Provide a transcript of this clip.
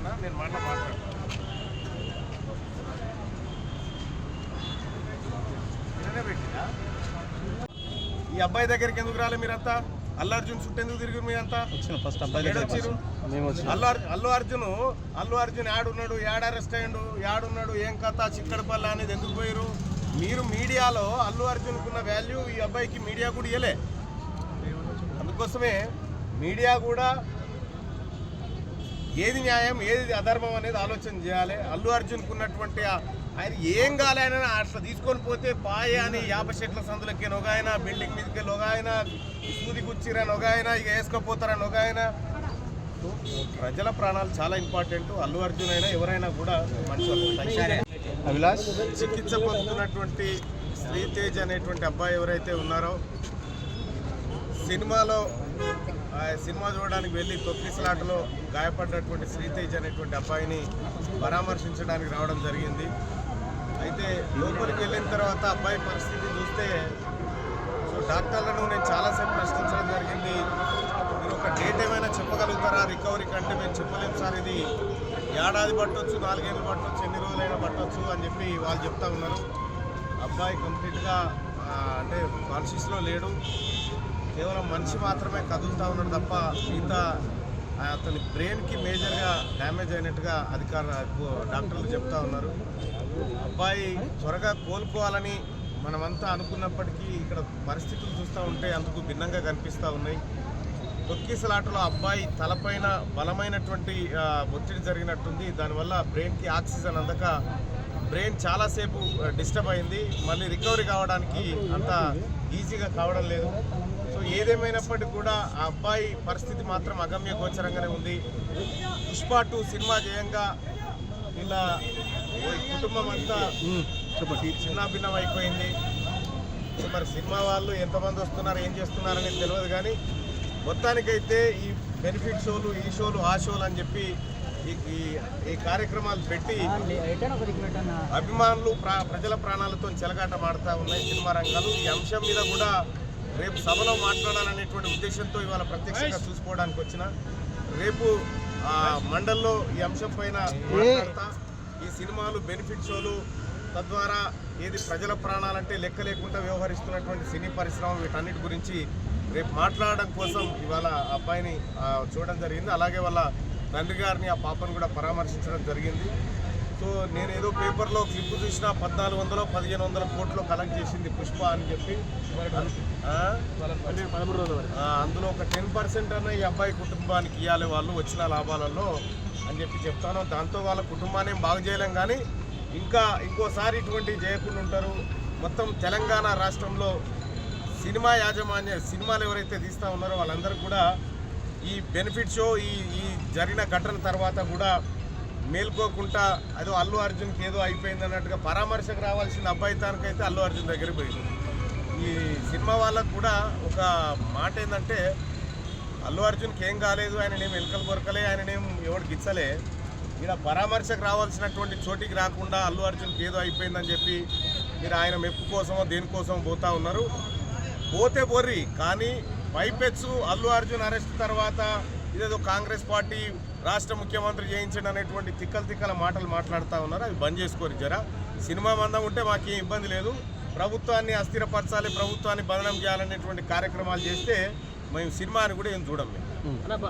అన్న, నేను మాట్లాడతాను. ఈ అబ్బాయి దగ్గరికి ఎందుకు రాలే మీరంతా? అల్లు అర్జున్ చుట్టూ ఎందుకు తిరిగి మీరంతా? అల్లు అర్జున్ యాడున్నాడు, యాడ అరెస్ట్ అయ్యిండు, యాడున్నాడు, ఏం కథ, చిక్కడపల్లి అనేది ఎందుకు పోయారు? మీరు మీడియాలో అల్లు అర్జున్కున్న వాల్యూ ఈ అబ్బాయికి మీడియా కూడా ఇవ్వలే. అందుకోసమే మీడియా కూడా ఏది న్యాయం ఏది అధర్మం అనేది ఆలోచన చేయాలి. అల్లు అర్జున్కు ఉన్నటువంటి ఆయన ఏం కాలేన అట్లా తీసుకొని పోతే పాయ అని 50 చెట్ల సందులకి నొగాయన, బిల్డింగ్ మీదకి నొగాయన, సూది గుచ్చిరని నొగాయన, ఇక వేసుకపోతారని నొగాయన. ప్రజల ప్రాణాలు చాలా ఇంపార్టెంట్. అల్లు అర్జున్ అయినా ఎవరైనా కూడా మంచి అభిలాష్ చికిత్స పొందుతున్నటువంటి శ్రీతేజ్ అనేటువంటి అబ్బాయి ఎవరైతే ఉన్నారో, సినిమా చూడడానికి వెళ్ళి తొక్కిసలాటలో గాయపడ్డటువంటి శ్రీతేజ్ అనేటువంటి అబ్బాయిని పరామర్శించడానికి రావడం జరిగింది. అయితే లోపలికి వెళ్ళిన తర్వాత అబ్బాయి పరిస్థితి చూస్తే డాక్టర్లను నేను చాలాసేపు ప్రశ్నించడం జరిగింది. మీరు ఒక డేట్ ఏమైనా చెప్పగలుగుతారా రికవరీ కంటే? మేము చెప్పలేము సార్, ఇది ఏడాది పట్టవచ్చు, 4 ఏళ్ళు పట్టవచ్చు, ఎన్ని రోజులైనా పట్టవచ్చు అని చెప్పి వాళ్ళు చెప్తా ఉన్నారు. అబ్బాయి కంప్లీట్గా అంటే కాన్షియస్లో లేడు, కేవలం మనిషి మాత్రమే కదులుతూ ఉన్నాడు తప్ప మిగతా అతని బ్రెయిన్కి మేజర్గా డ్యామేజ్ అయినట్టుగా డాక్టర్లు చెప్తా ఉన్నారు. అబ్బాయి త్వరగా కోలుకోవాలని మనమంతా అనుకున్నప్పటికీ ఇక్కడ పరిస్థితులు చూస్తూ ఉంటే అందుకు భిన్నంగా కనిపిస్తూ ఉన్నాయి. తొక్కిసలాటలో అబ్బాయి తలపైన బలమైనటువంటి ఒత్తిడి జరిగినట్టుంది. దానివల్ల బ్రెయిన్కి ఆక్సిజన్ అందక బ్రెయిన్ చాలాసేపు డిస్టర్బ్ అయింది. మళ్ళీ రికవరీ కావడానికి అంత ఈజీగా కావడం లేదు. సో ఏదేమైనప్పటికీ కూడా ఆ అబ్బాయి పరిస్థితి మాత్రం అగమ్య గోచరంగానే ఉంది. పుష్ప 2 సినిమా జయంగా ఇలా కుటుంబం అంతా చిన్నాభిన్నం అయిపోయింది. సో మరి సినిమా వాళ్ళు ఎంతమంది వస్తున్నారు, ఏం చేస్తున్నారు అనేది తెలియదు. కానీ మొత్తానికైతే ఈ బెనిఫిట్ షోలు, ఈ షోలు, ఆ షోలు అని చెప్పి ఈ కార్యక్రమాలు పెట్టి అభిమానులు ప్రజల ప్రాణాలతో చెలగాటమాడుతూ ఉన్నాయి సినిమా రంగాలు. ఈ అంశం మీద కూడా రేపు సభలో మాట్లాడాలనేటువంటి ఉద్దేశంతో ఇవాళ ప్రత్యక్షంగా చూసుకోవడానికి వచ్చిన. రేపు మండల్లో ఈ అంశం పైన మాట్లాడతా. ఈ సినిమాలు, బెనిఫిట్ షోలు, తద్వారా ఏది ప్రజల ప్రాణాలంటే లెక్క లేకుండా వ్యవహరిస్తున్నటువంటి సినీ పరిశ్రమ, వీటన్నిటి గురించి రేపు మాట్లాడడం కోసం ఇవాళ అబ్బాయిని చూడడం జరిగింది. అలాగే వాళ్ళ తండ్రి గారిని, ఆ పాపను కూడా పరామర్శించడం జరిగింది. సో నేను ఏదో పేపర్లో క్లిప్ చూసినా 1400-1500 కోట్లు కలెక్ట్ చేసింది పుష్ప అని చెప్పి. అందులో ఒక 10% అన్న ఈ అబ్బాయి కుటుంబానికి ఇవ్వాలి వాళ్ళు వచ్చిన లాభాలలో అని చెప్పి చెప్తాను. దాంతో వాళ్ళ కుటుంబాన్ని బాగు చేయలేం, కానీ ఇంకోసారి ఇటువంటివి చేయకుండా ఉంటారు. మొత్తం తెలంగాణ రాష్ట్రంలో సినిమా యాజమాన్య సినిమాలు ఎవరైతే తీస్తూ ఉన్నారో వాళ్ళందరూ కూడా ఈ బెనిఫిట్ షో, ఈ జరిగిన ఘటన తర్వాత కూడా మేల్కోకుండా అదో అల్లు అర్జున్కి ఏదో అయిపోయింది అన్నట్టుగా పరామర్శకు రావాల్సిన అబ్బాయి తానికైతే అల్లు అర్జున్ దగ్గరికి పోయింది. ఈ సినిమా వాళ్ళకు కూడా ఒక మాట ఏంటంటే, అల్లు అర్జున్కి ఏం కాలేదు, ఆయననేం ఎలుకలు కొరకలే, ఆయననేం ఎవడు గిచ్చలే, ఇలా పరామర్శకు రావాల్సినటువంటి చోటికి రాకుండా అల్లు అర్జున్కి ఏదో అయిపోయిందని చెప్పి మీరు ఆయన మెప్పు కోసమో దేనికోసమో పోతూ ఉన్నారు. పోతే బొర్రి, కానీ పైపెచ్చు అల్లు అర్జున్ అరెస్ట్ తర్వాత ఇదేదో కాంగ్రెస్ పార్టీ రాష్ట్ర ముఖ్యమంత్రి చేయించండి అనేటువంటి తిక్కల మాటలు మాట్లాడుతూ ఉన్నారు. అవి బంద్ చేసుకోరు. జరా సినిమా మందం ఉంటే మాకేం ఇబ్బంది లేదు, ప్రభుత్వాన్ని అస్థిరపరచాలి, ప్రభుత్వాన్ని బదనం చేయాలనేటువంటి కార్యక్రమాలు చేస్తే మేము సినిమాని కూడా ఏం చూడం. మేము